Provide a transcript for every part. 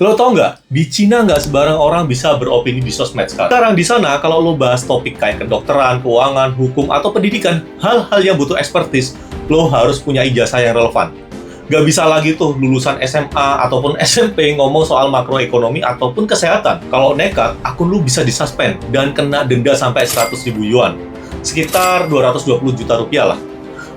Lo tau nggak, di Cina nggak sembarang orang bisa beropini di sosmed sekarang. Sekarang di sana, kalau lo bahas topik kayak kedokteran, keuangan, hukum, atau pendidikan, hal-hal yang butuh expertise, lo harus punya ijazah yang relevan. Nggak bisa lagi tuh lulusan SMA ataupun SMP ngomong soal makroekonomi ataupun kesehatan. Kalau nekat, akun lo bisa disuspend dan kena denda sampai 100.000 yuan. Sekitar 220 juta rupiah lah.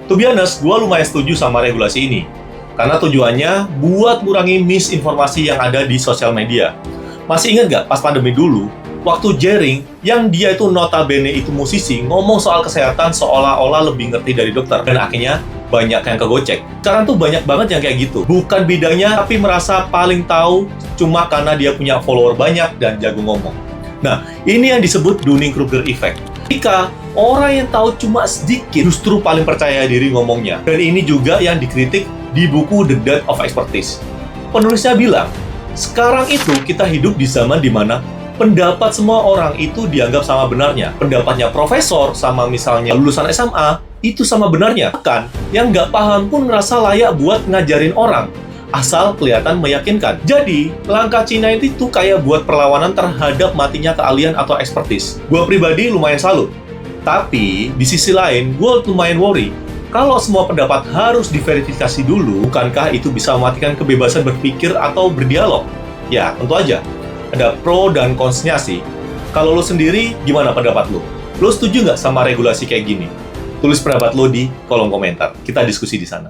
To be honest, gue lumayan setuju sama regulasi ini. Karena tujuannya buat ngurangi misinformasi yang ada di sosial media. Masih ingat nggak pas pandemi dulu, waktu Jering, yang dia itu notabene itu musisi, ngomong soal kesehatan seolah-olah lebih ngerti dari dokter. Dan akhirnya banyak yang kegocek. Sekarang tuh banyak banget yang kayak gitu. Bukan bidangnya, tapi merasa paling tahu cuma karena dia punya follower banyak dan jago ngomong. Nah, ini yang disebut Dunning-Kruger Effect. Jika orang yang tahu cuma sedikit justru paling percaya diri ngomongnya. Dan ini juga yang dikritik di buku The Death of Expertise. Penulisnya bilang, sekarang itu kita hidup di zaman di mana pendapat semua orang itu dianggap sama benarnya. Pendapatnya profesor sama misalnya lulusan SMA, itu sama benarnya. Bahkan, yang nggak paham pun merasa layak buat ngajarin orang, asal kelihatan meyakinkan. Jadi, langkah Cina itu kayak buat perlawanan terhadap matinya keahlian atau expertise. Gue pribadi lumayan salut. Tapi, di sisi lain, gue lumayan worry. Kalau semua pendapat harus diverifikasi dulu, bukankah itu bisa mematikan kebebasan berpikir atau berdialog? Ya, tentu aja. Ada pro dan kontra sih. Kalau lo sendiri, gimana pendapat lo? Lo setuju nggak sama regulasi kayak gini? Tulis pendapat lo di kolom komentar. Kita diskusi di sana.